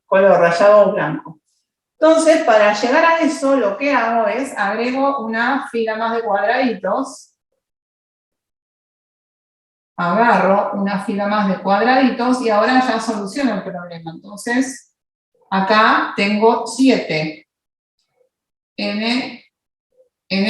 color, rayado o blanco. Entonces, para llegar a eso, lo que hago es agrego una fila más de cuadraditos. Agarro una fila más de cuadraditos y ahora ya soluciono el problema. Entonces, acá tengo 7. N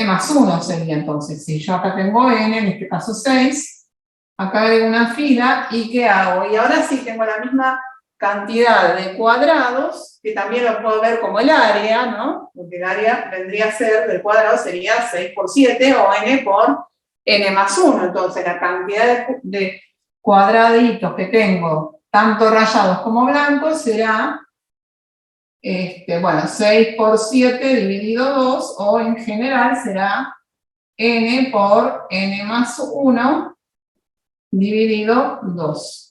más 1 sería entonces. Si yo acá tengo n, en este caso 6, acá agrego una fila y ¿qué hago? Y ahora sí tengo la misma cantidad de cuadrados, que también lo puedo ver como el área, ¿no? Porque el área vendría a ser, del cuadrado sería 6 por 7 o n por n más 1. Entonces, la cantidad de cuadraditos que tengo, tanto rayados como blancos, será, bueno, 6 por 7 dividido 2, o en general será n por n más 1 dividido 2.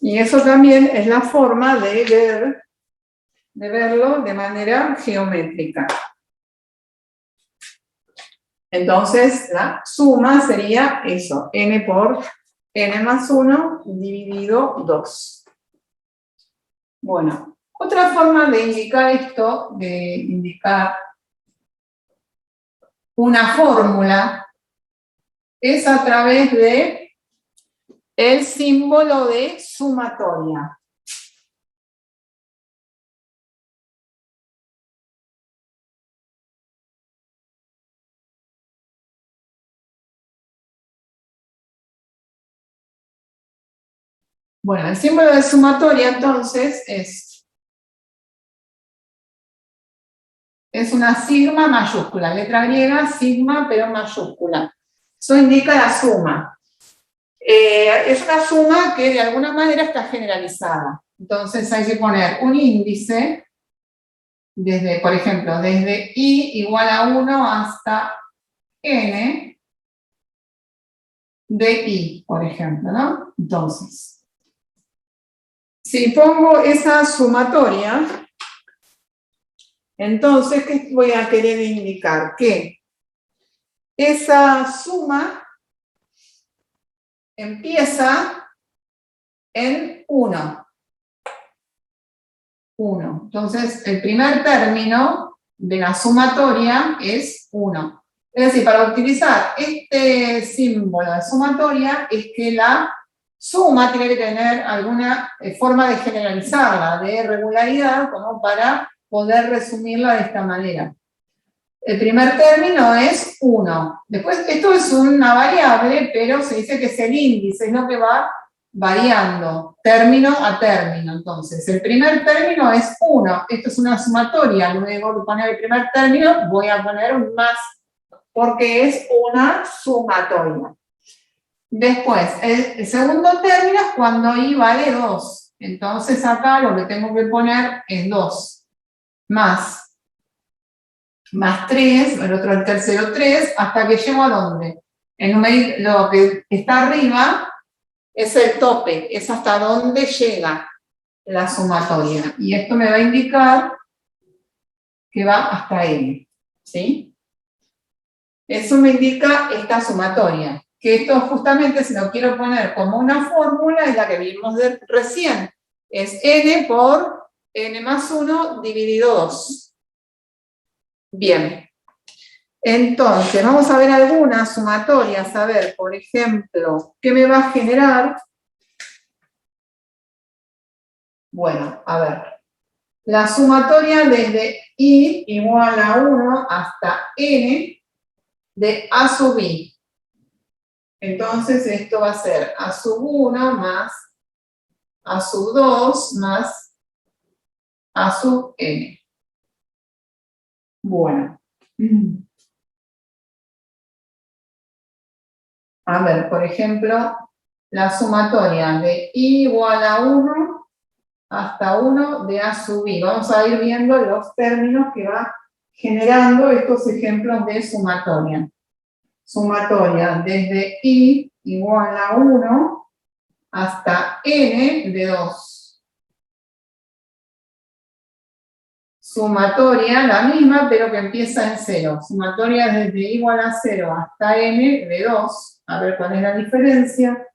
Y eso también es la forma de verlo de manera geométrica. Entonces, la suma sería eso, n por n más 1 dividido 2. Bueno, otra forma de indicar esto, de indicar una fórmula, es a través de el símbolo de sumatoria. Bueno, el símbolo de sumatoria entonces es una sigma mayúscula, letra griega, sigma, pero mayúscula. Eso indica la suma. Es una suma que de alguna manera está generalizada. Entonces hay que poner un índice, desde, por ejemplo, desde i igual a 1 hasta n de i, por ejemplo, ¿no? Entonces, si pongo esa sumatoria, entonces, ¿qué voy a querer indicar? Que esa suma empieza en 1. 1. Entonces, el primer término de la sumatoria es 1. Es decir, para utilizar este símbolo de sumatoria es que la suma tiene que tener alguna forma de generalizarla, de regularidad, como para poder resumirla de esta manera. El primer término es 1. Después, esto es una variable, pero se dice que es el índice, es lo que va variando, término a término. Entonces, el primer término es 1. Esto es una sumatoria. Luego de poner el primer término, voy a poner un más, porque es una sumatoria. Después, el segundo término es cuando i vale 2. Entonces, acá lo que tengo que poner es 2. Más 3, el tercero 3, hasta que llego a dónde. Lo que está arriba es el tope, es hasta dónde llega la sumatoria. Y esto me va a indicar que va hasta n, ¿sí? Eso me indica esta sumatoria. Que esto justamente, si lo quiero poner como una fórmula, es la que vimos recién. Es n por n más 1 dividido 2. Bien. Entonces, vamos a ver algunas sumatorias. A ver, por ejemplo, ¿qué me va a generar? Bueno, a ver. La sumatoria desde i igual a 1 hasta n de a sub i. Entonces, esto va a ser a sub 1 más a sub 2 más a sub n. Bueno. A ver, por ejemplo, la sumatoria de i igual a 1 hasta 1 de a sub i. Vamos a ir viendo los términos que va generando estos ejemplos de sumatoria. Sumatoria desde i igual a 1 hasta n de 2. Sumatoria, la misma, pero que empieza en 0. Sumatoria desde i igual a 0 hasta n de 2. A ver cuál es la diferencia.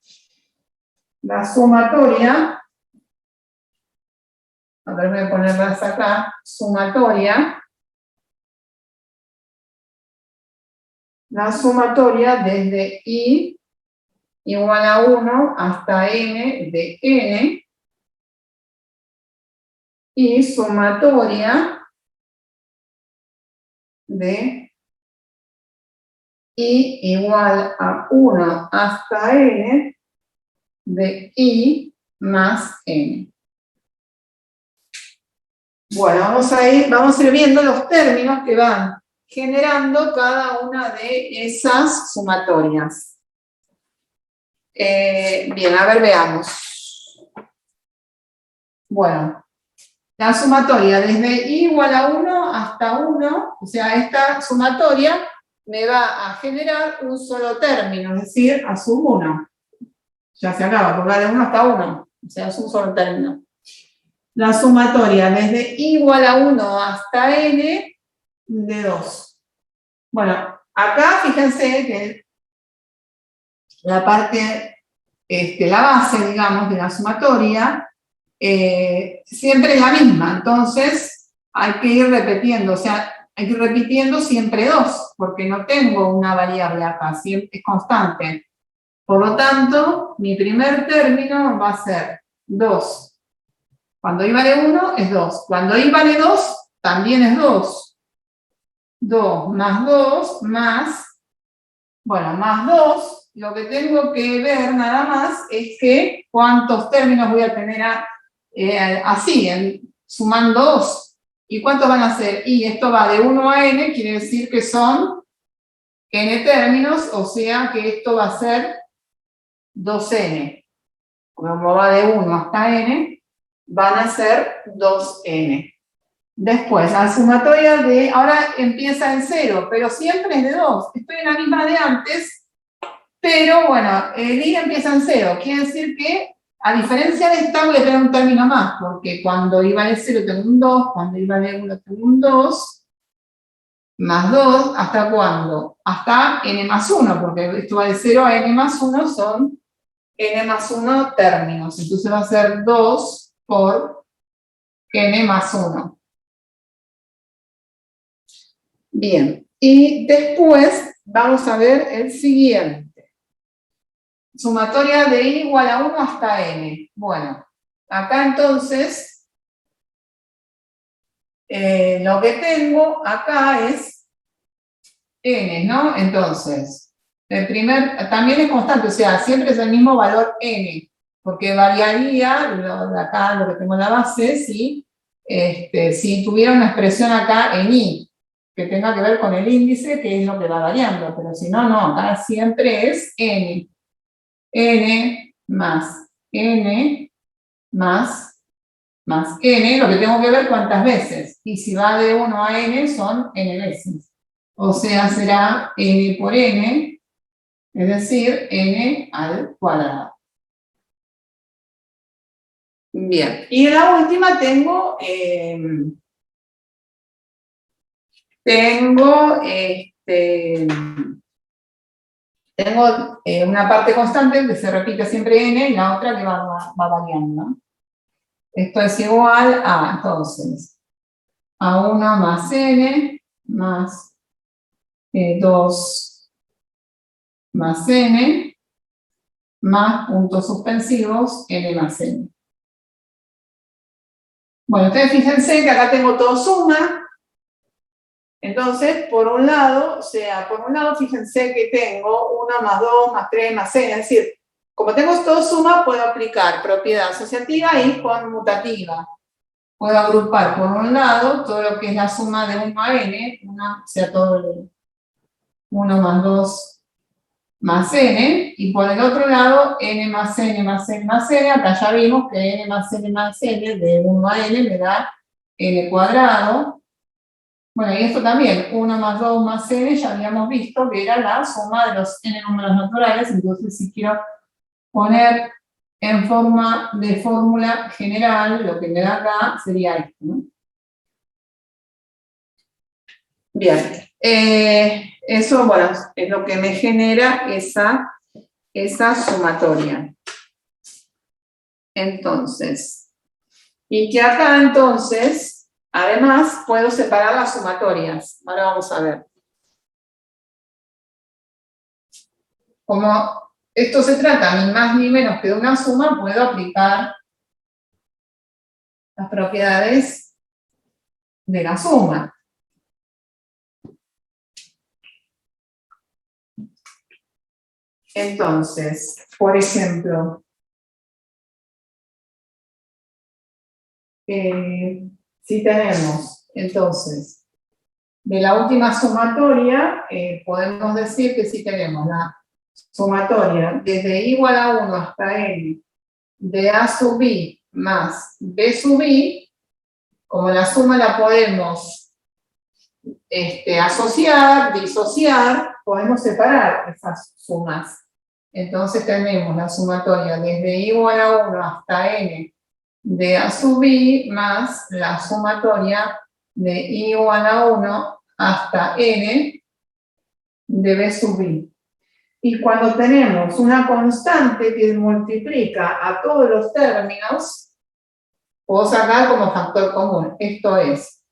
La sumatoria, a ver, voy a ponerlas acá. Sumatoria. La sumatoria desde i igual a 1 hasta n de n. Y sumatoria de i igual a 1 hasta n de i más n. Bueno, vamos a ir viendo los términos que van generando cada una de esas sumatorias. Bien, a ver, veamos. Bueno, la sumatoria desde i igual a 1 hasta 1, o sea, esta sumatoria me va a generar un solo término, es decir, a sub 1. Ya se acaba, porque va de 1 hasta 1, o sea, es un solo término. La sumatoria desde i igual a 1 hasta n de 2. Bueno, acá fíjense que la parte, la base, digamos, de la sumatoria, siempre es la misma. Entonces, hay que ir repitiendo, o sea, hay que ir repitiendo siempre 2, porque no tengo una variable acá, siempre es constante. Por lo tanto, mi primer término va a ser 2. Cuando i vale 1 es 2. Cuando i vale 2, también es 2. 2 más 2 más, bueno, más 2, lo que tengo que ver nada más es que cuántos términos voy a tener así, sumando 2. ¿Y cuántos van a ser? Y esto va de 1 a n, quiere decir que son n términos, o sea que esto va a ser 2n. Como va de 1 hasta n, van a ser 2n. Después, la sumatoria de, ahora empieza en 0, pero siempre es de 2. Estoy en la misma de antes, pero bueno, el i empieza en 0. Quiere decir que, a diferencia de esta, voy a tener un término más, porque cuando i vale 0 tengo un 2, cuando i vale 1 tengo un 2, más 2, ¿hasta cuándo? Hasta n más 1, porque esto va de 0 a n más 1, son n más 1 términos. Entonces va a ser 2 por n más 1. Bien, y después vamos a ver el siguiente. Sumatoria de i igual a 1 hasta n. Bueno, acá entonces, lo que tengo acá es n, ¿no? Entonces, el primer, también es constante, o sea, siempre es el mismo valor n, porque variaría, de acá lo que tengo en la base, si tuviera una expresión acá en i, que tenga que ver con el índice, que es lo que va variando, pero si no, no, acá siempre es n. N más n más n, lo que tengo que ver cuántas veces. Y si va de 1 a n, son n veces. O sea, será n por n, es decir, n al cuadrado. Bien, y en la última tengo una parte constante que se repite siempre n y la otra que va variando, ¿no? Esto es igual a, entonces, a 1 más n más 2 más n más puntos suspensivos n más n. Bueno, ustedes fíjense que acá tengo todo suma. Entonces, por un lado, fíjense que tengo 1 más 2 más 3 más n, es decir, como tengo todo suma, puedo aplicar propiedad asociativa y conmutativa. Puedo agrupar por un lado todo lo que es la suma de 1 a n, o sea, todo el 1 más 2 más n, y por el otro lado, n más n más n más n, acá ya vimos que n más n más n de 1 a n me da n cuadrado. Bueno, y esto también, 1 más 2 más n, ya habíamos visto que era la suma de los n números naturales, entonces si quiero poner en forma de fórmula general, lo que me da acá sería esto, ¿no? Bien, eso, bueno, es lo que me genera esa sumatoria. Entonces, y que acá entonces, además, puedo separar las sumatorias. Ahora vamos a ver. Como esto se trata ni más ni menos que de una suma, puedo aplicar las propiedades de la suma. Entonces, por ejemplo, si tenemos, entonces, de la última sumatoria, podemos decir que si tenemos la sumatoria desde igual a 1 hasta n de a sub i más b sub i, como la suma la podemos asociar, disociar, podemos separar esas sumas. Entonces tenemos la sumatoria desde igual a 1 hasta n de a sub i más la sumatoria de igual a 1 hasta n de b sub i. Y cuando tenemos una constante que multiplica a todos los términos, puedo sacar como factor común. Esto es,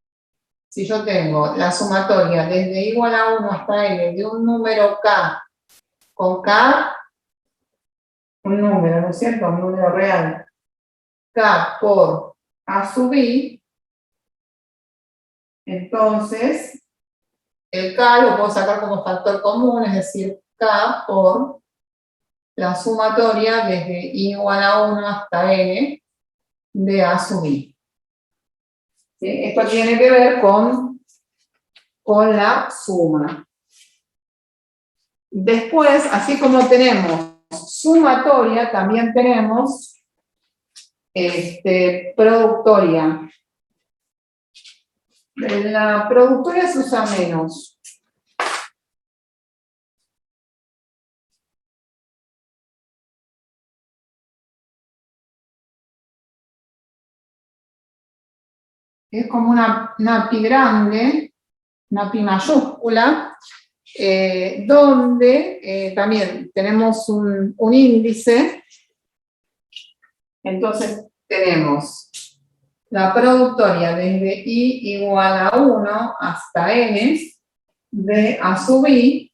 si yo tengo la sumatoria desde igual a 1 hasta n de un número k con k, un número, ¿no es cierto? Un número real, k por a sub i, entonces el k lo puedo sacar como factor común, es decir, k por la sumatoria desde igual a 1 hasta n de a sub i. ¿Sí? Esto tiene que ver con la suma. Después, así como tenemos sumatoria, también tenemos productoria. La productoria se usa menos. Es como una pi grande, una pi mayúscula, donde también tenemos un índice. Entonces tenemos la productoria desde i igual a 1 hasta n de a sub i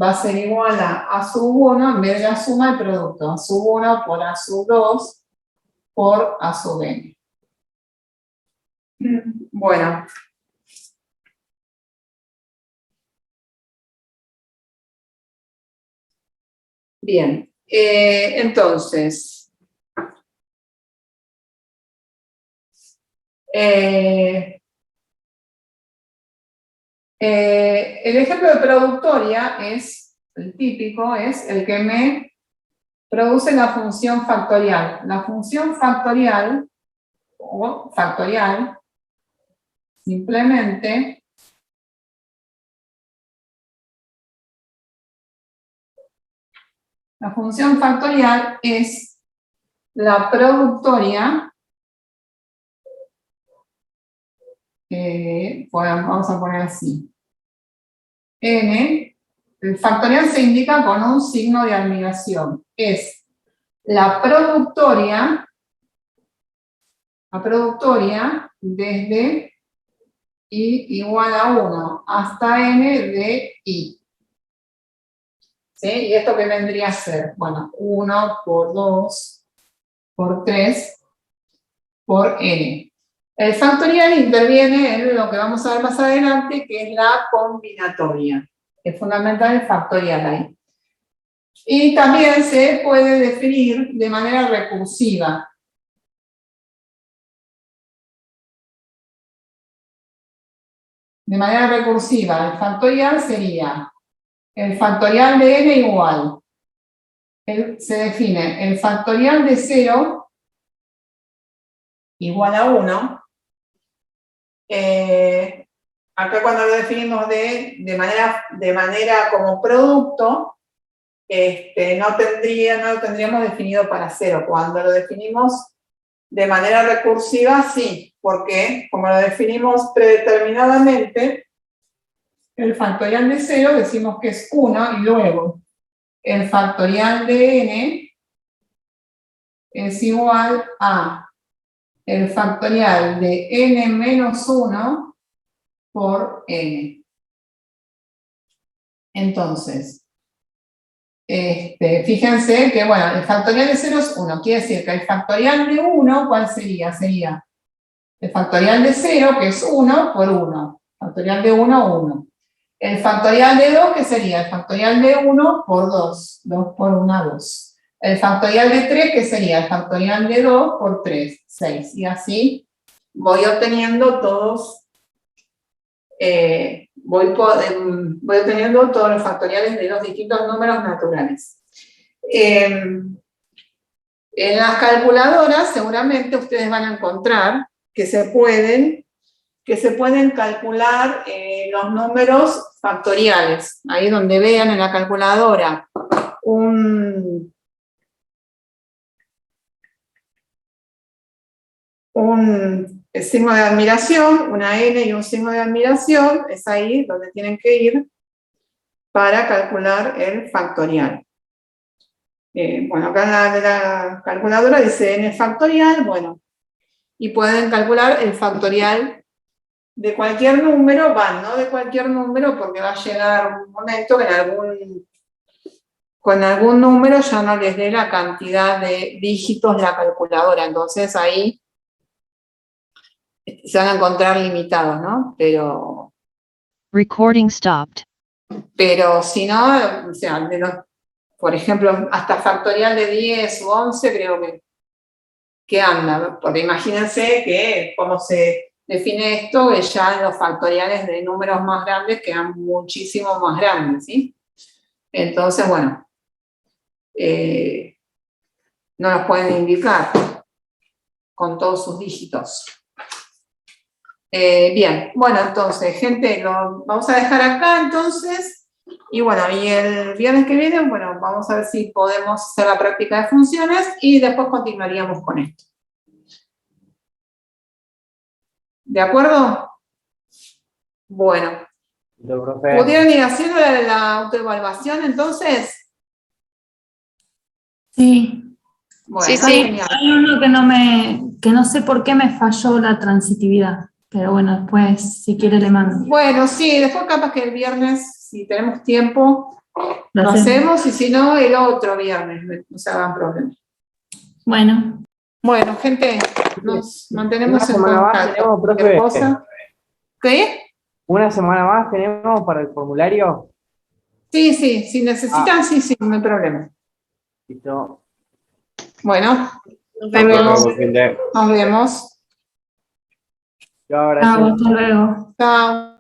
va a ser igual a sub 1, en vez de la suma del producto, a sub 1 por a sub 2 por a sub n. Bueno. Bien, entonces, el ejemplo de productoria es, el típico, es el que me produce la función factorial. La función factorial, o factorial, simplemente la función factorial es la productoria, vamos a poner así, n, el factorial se indica con un signo de admiración, es la productoria desde i igual a 1 hasta n de i. ¿Sí? ¿Y esto qué vendría a ser? Bueno, 1 por 2 por 3 por n. El factorial interviene en lo que vamos a ver más adelante, que es la combinatoria. Es fundamental el factorial ahí. Y también se puede definir de manera recursiva. De manera recursiva, el factorial sería el factorial de n igual. Se define el factorial de 0 igual a 1. Acá cuando lo definimos de manera como producto, no lo tendríamos definido para 0. Cuando lo definimos de manera recursiva, sí, porque como lo definimos predeterminadamente, el factorial de 0 decimos que es 1 y luego el factorial de n es igual a el factorial de n menos 1 por n. Entonces, fíjense que, bueno, el factorial de 0 es 1. Quiere decir que el factorial de 1, ¿cuál sería? Sería el factorial de 0, que es 1 por 1. Factorial de 1, 1. El factorial de 2, ¿qué sería? El factorial de 1 por 2. 2 por 1, 2. El factorial de 3, ¿qué sería? El factorial de 2 por 3, 6. Y así voy obteniendo todos, voy obteniendo todos los factoriales de los distintos números naturales. En las calculadoras seguramente ustedes van a encontrar que se pueden calcular los números factoriales. Ahí donde vean en la calculadora un signo de admiración, una N y un signo de admiración, es ahí donde tienen que ir para calcular el factorial. Bueno, acá en la calculadora dice N factorial, bueno, y pueden calcular el factorial de cualquier número, no de cualquier número, porque va a llegar un momento que con algún número ya no les dé la cantidad de dígitos la calculadora, entonces ahí se van a encontrar limitados, ¿no? Pero Recording stopped. Pero si no, o sea, por ejemplo, hasta factorial de 10 o 11 creo que anda, porque imagínense que cómo se define esto, que ya los factoriales de números más grandes quedan muchísimo más grandes, ¿sí? Entonces, bueno, no los pueden indicar con todos sus dígitos. Bien, bueno, entonces, gente, lo vamos a dejar acá, entonces, y bueno, y el viernes que viene, bueno, vamos a ver si podemos hacer la práctica de funciones y después continuaríamos con esto. ¿De acuerdo? Bueno. ¿Pudieron ir haciendo la autoevaluación, entonces? Sí. Bueno, Sí. genial. Hay uno que no sé por qué me falló la transitividad, pero bueno, después, si quiere, le mando. Bueno, sí, después capaz que el viernes, si tenemos tiempo, lo hacemos. hacemos, y si no, el otro viernes, no se hagan problema. Bueno. Bueno, gente, nos mantenemos Una en semana más contacto. tenemos, Cualquier profe. cosa. ¿Qué? ¿Una semana más tenemos para el formulario? Sí, si necesitan, sí, no hay problema. Listo. Bueno, Nos vemos. vemos. Nos vemos. Chao, Chao, gracias. hasta luego. Chao.